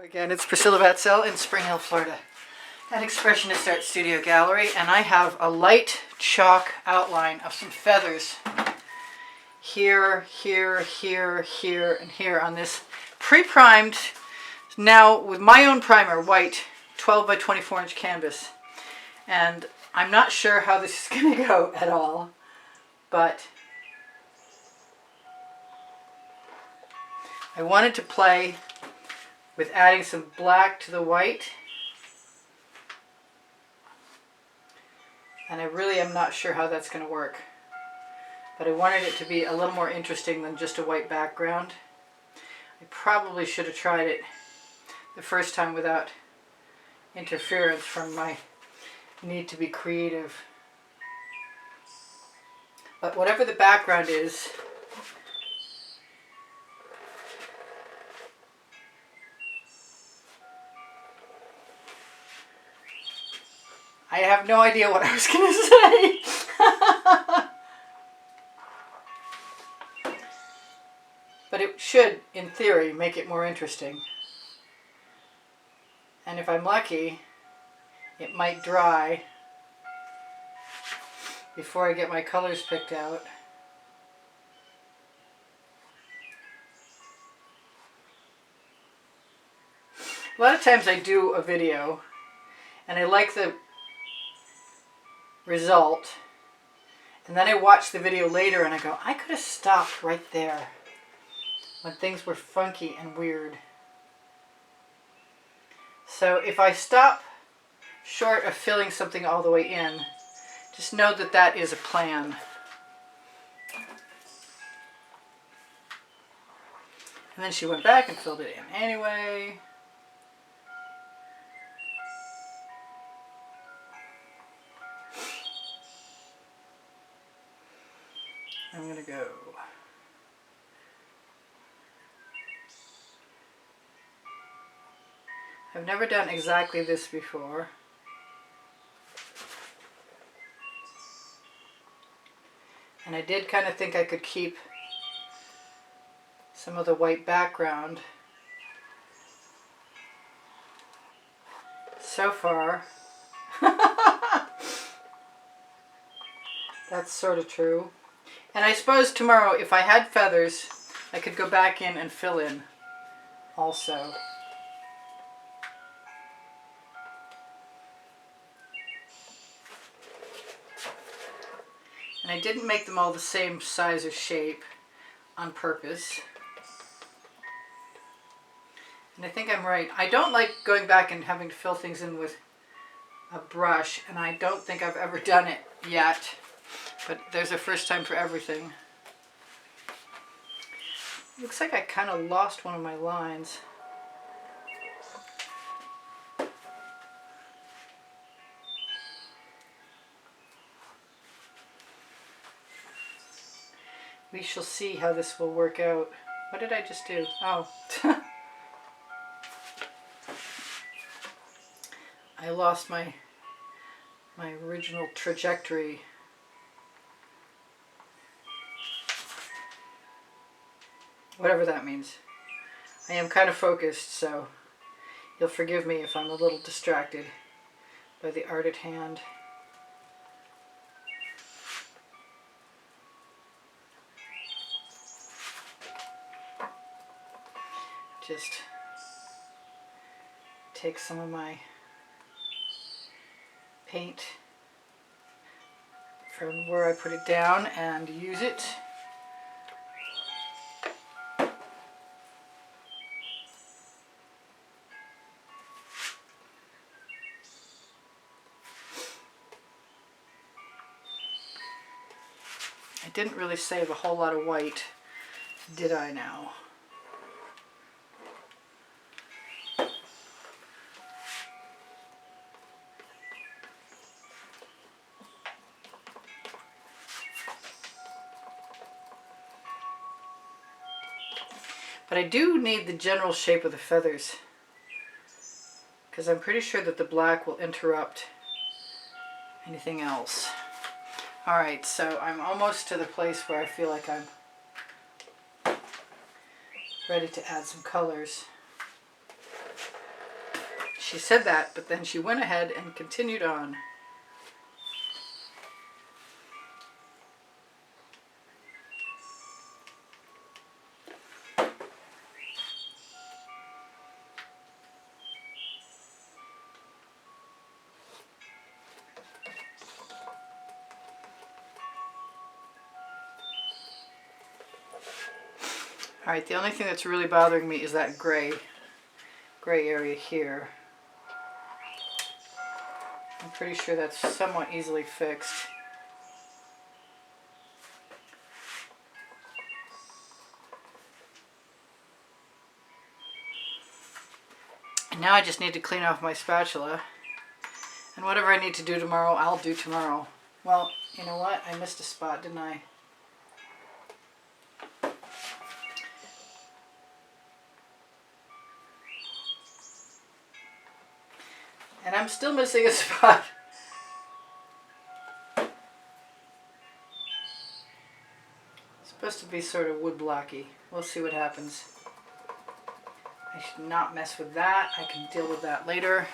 Again, it's Priscilla Batzell in Spring Hill, Florida at Expressionist Art Studio Gallery, and I have a light chalk outline of some feathers here, here, here, here, and here on this pre-primed, now with my own primer, white 12 by 24 inch canvas. And I'm not sure how this is going to go at all, but I wanted to play with adding some black to the white, and I really am not sure how that's going to work, but I wanted it to be a little more interesting than just a white background. I probably should have tried it the first time without interference from my need to be creative, but whatever the background is, I have no idea what I was going to say. But it should, in theory, make it more interesting. And if I'm lucky, it might dry before I get my colors picked out. A lot of times I do a video and I like the result, and then I watch the video later and I go, I could have stopped right there when things were funky and weird. So if I stop short of filling something all the way in, just know that that is a plan. And then she went back and filled it in anyway. I'm going to go. I've never done exactly this before. And I did kind of think I could keep some of the white background. So far, that's sort of true. And I suppose tomorrow, if I had feathers, I could go back in and fill in also. And I didn't make them all the same size or shape on purpose. And I think I'm right. I don't like going back and having to fill things in with a brush, and I don't think I've ever done it yet. But there's a first time for everything. Looks like I kind of lost one of my lines. We shall see how this will work out. What did I just do? Oh. I lost my original trajectory. Whatever that means. I am kind of focused, so you'll forgive me if I'm a little distracted by the art at hand. Just take some of my paint from where I put it down and use it. I didn't really save a whole lot of white, did I now? But I do need the general shape of the feathers, because I'm pretty sure that the black will interrupt anything else. Alright, so I'm almost to the place where I feel like I'm ready to add some colors. she said that, but then she went ahead and continued on. Alright, the only thing that's really bothering me is that gray area here. I'm pretty sure that's somewhat easily fixed. And now I just need to clean off my spatula. And whatever I need to do tomorrow, I'll do tomorrow. Well, you know what? I missed a spot, didn't I? And I'm still missing a spot. It's supposed to be sort of wood blocky. We'll see what happens. I should not mess with that. I can deal with that later.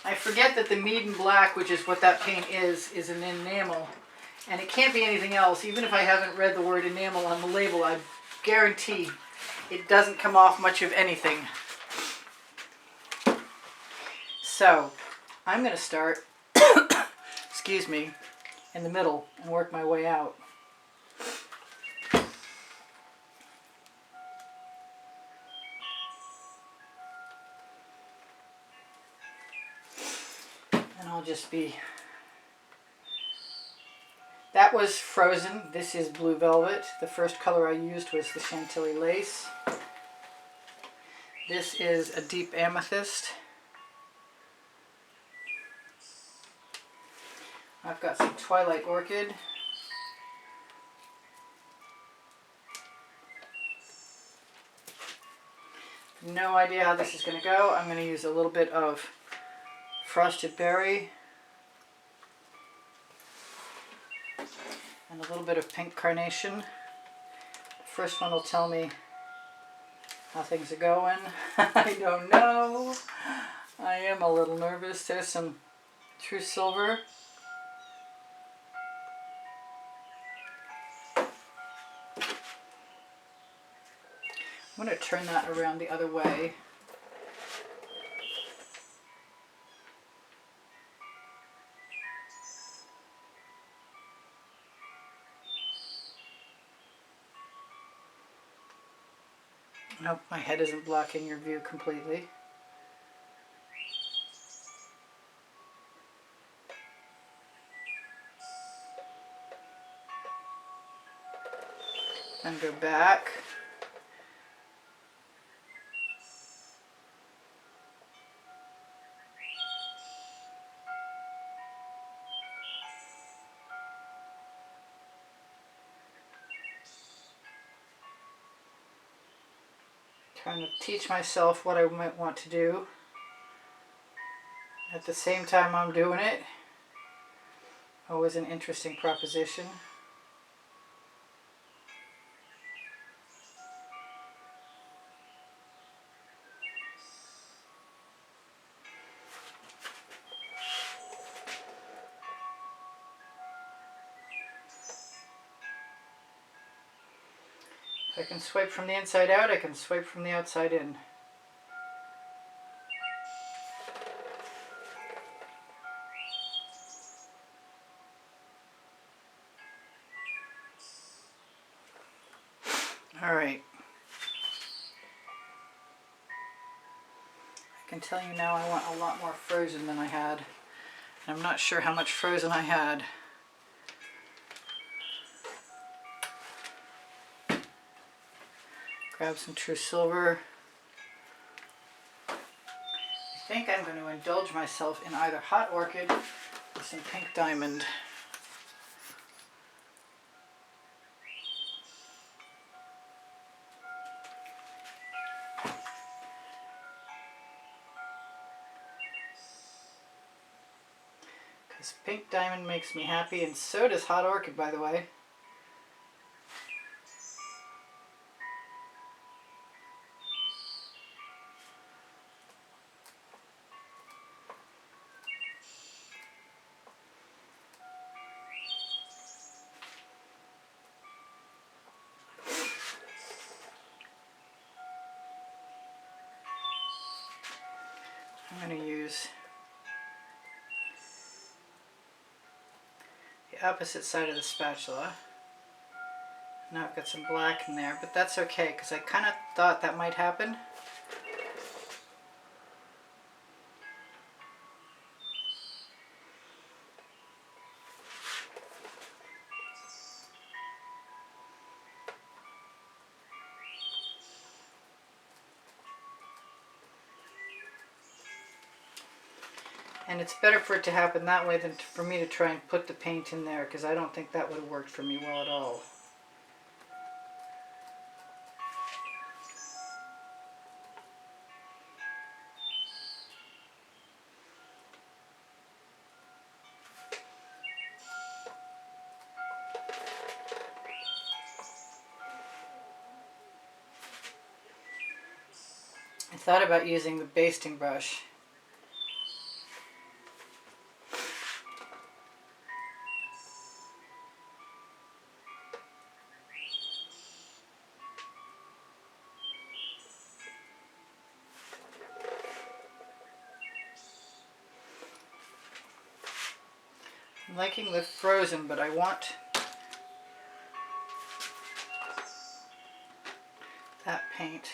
I forget that the Mead and Black, which is what that paint is an enamel. And it can't be anything else. Even if I haven't read the word enamel on the label, I guarantee it doesn't come off much of anything. So, I'm going to start, excuse me, in the middle and work my way out. And I'll just be... That was frozen. This is blue velvet. The first color I used was the Chantilly lace. This is a deep amethyst. I've got some Twilight Orchid. No idea how this is going to go. I'm going to use a little bit of Frosted Berry and a little bit of pink Carnation. The first one will tell me how things are going. I don't know. I am a little nervous. There's some True Silver. I'm going to turn that around the other way. I hope my head isn't blocking your view completely. And go back. Trying to teach myself what I might want to do at the same time I'm doing it. Always an interesting proposition. If I can swipe from the inside out, I can swipe from the outside in. All right. I can tell you now I want a lot more frozen than I had. I'm not sure how much frozen I had. Grab some True Silver. I think I'm going to indulge myself in either Hot Orchid or some Pink Diamond. Because Pink Diamond makes me happy, and so does Hot Orchid, by the way. I'm going to use the opposite side of the spatula. Now I've got some black in there, but that's okay because I kind of thought that might happen. And it's better for it to happen that way than for me to try and put the paint in there, because I don't think that would have worked for me well at all. I thought about using the basting brush. I'm liking the frozen, but I want that paint.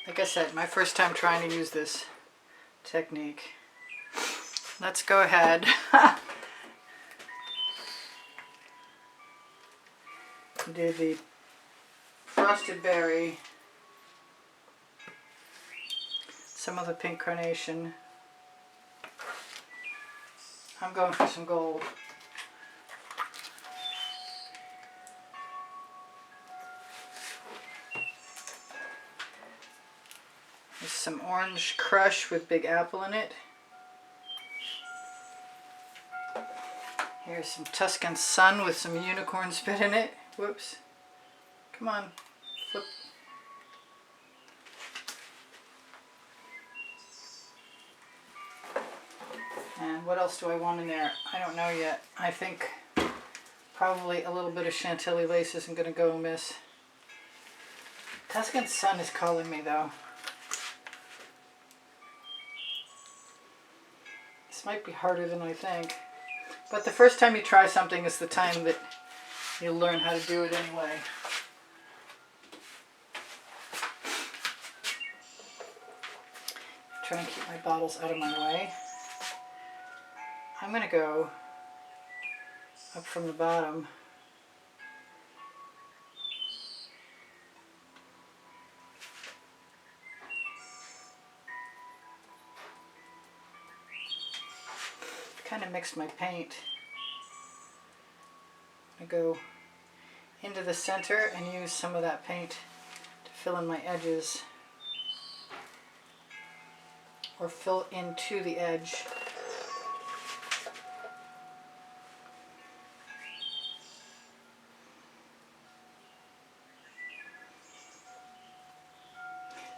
Like I said, my first time trying to use this technique. Let's go ahead. Do the frosted berry, some of the pink carnation. I'm going for some gold. There's some orange crush with Big Apple in it. Here's some Tuscan Sun with some unicorn spit in it. Whoops. Come on. Flip. And what else do I want in there? I don't know yet. I think probably a little bit of Chantilly lace isn't going to go amiss. Tuscan Sun is calling me though. This might be harder than I think. But the first time you try something is the time that you'll learn how to do it anyway. Try and keep my bottles out of my way. I'm going to go up from the bottom. Kind of mixed my paint. I go into the center and use some of that paint to fill in my edges, or fill into the edge.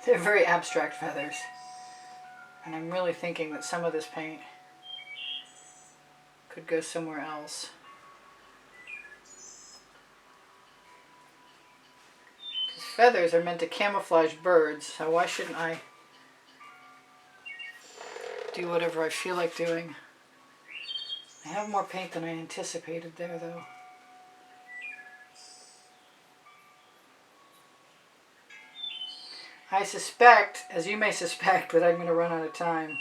They're very abstract feathers, and I'm really thinking that some of this paint could go somewhere else. Because feathers are meant to camouflage birds, so why shouldn't I do whatever I feel like doing? I have more paint than I anticipated there, though. I suspect, as you may suspect, that I'm going to run out of time.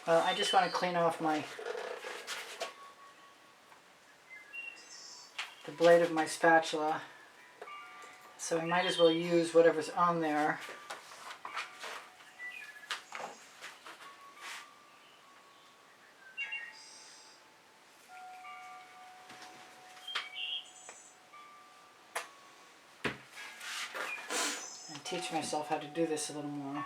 Well, I just want to clean off the blade of my spatula, so I might as well use whatever's on there. And teach myself how to do this a little more.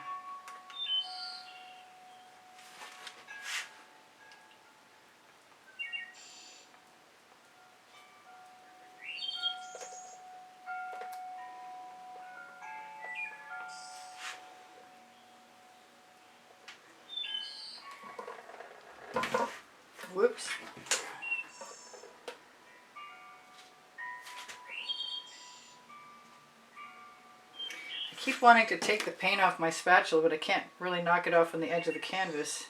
Whoops. I keep wanting to take the paint off my spatula, but I can't really knock it off on the edge of the canvas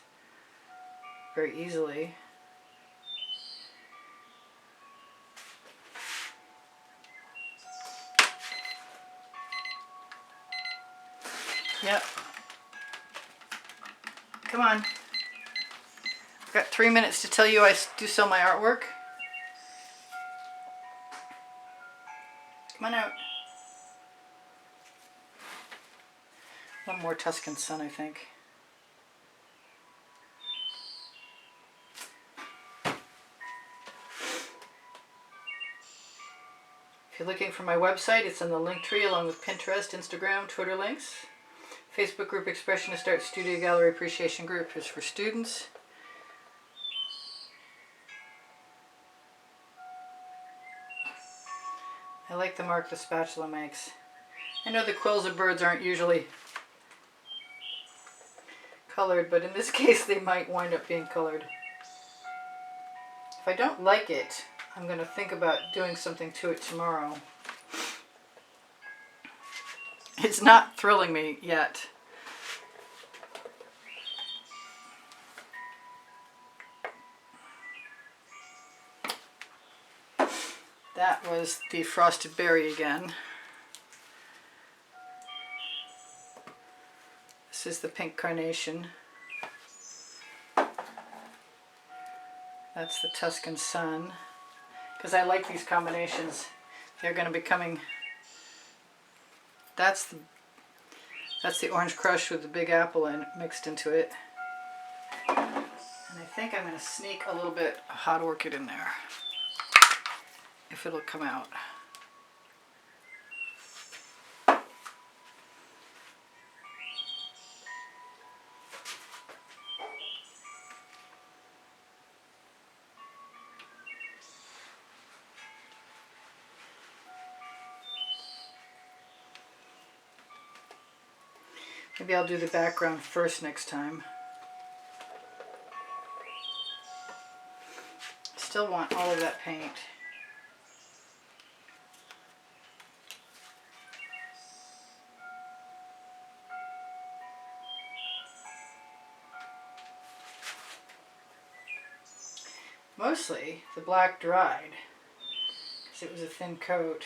very easily. Yep. Come on. I've got 3 minutes to tell you I do sell my artwork. Come on out. One more Tuscan Sun, I think. If you're looking for my website, it's in the link tree along with Pinterest, Instagram, Twitter links. Facebook group Expressionist Art Studio Gallery Appreciation Group is for students. I like the mark the spatula makes. I know the quills of birds aren't usually colored, but in this case they might wind up being colored. If I don't like it, I'm going to think about doing something to it tomorrow. It's not thrilling me yet. That was the frosted berry again. This is the pink carnation. That's the Tuscan Sun. Because I like these combinations. They're going to be coming. That's the orange crush with the Big Apple mixed into it. And I think I'm going to sneak a little bit of hot orchid in there, if it'll come out. Maybe I'll do the background first next time. Still want all of that paint. Mostly the black dried, because it was a thin coat.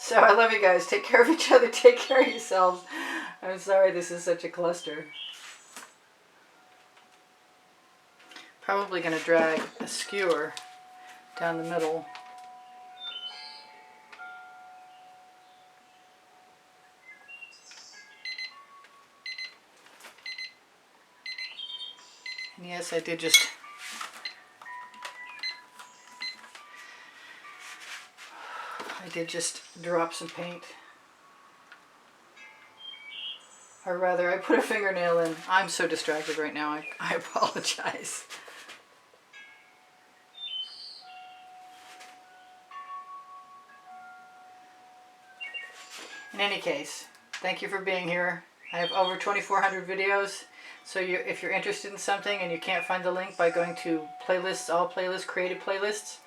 So I love you guys. Take care of each other. Take care of yourselves. I'm sorry this is such a cluster. Probably going to drag a skewer down the middle. And yes, I did just drop some paint. Or rather, I put a fingernail in. I'm so distracted right now. I apologize. In any case, thank you for being here. I have over 2,400 videos. So if you're interested in something and you can't find the link by going to playlists, all playlists, created playlists,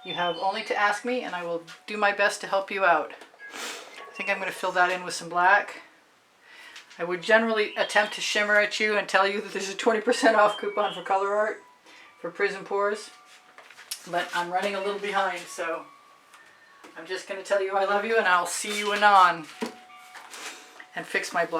you have only to ask me and I will do my best to help you out. I think I'm going to fill that in with some black. I would generally attempt to shimmer at you and tell you that there's a 20% off coupon for Colour Arte for Prizm pours. But I'm running a little behind, so I'm just going to tell you I love you and I'll see you anon and fix my black.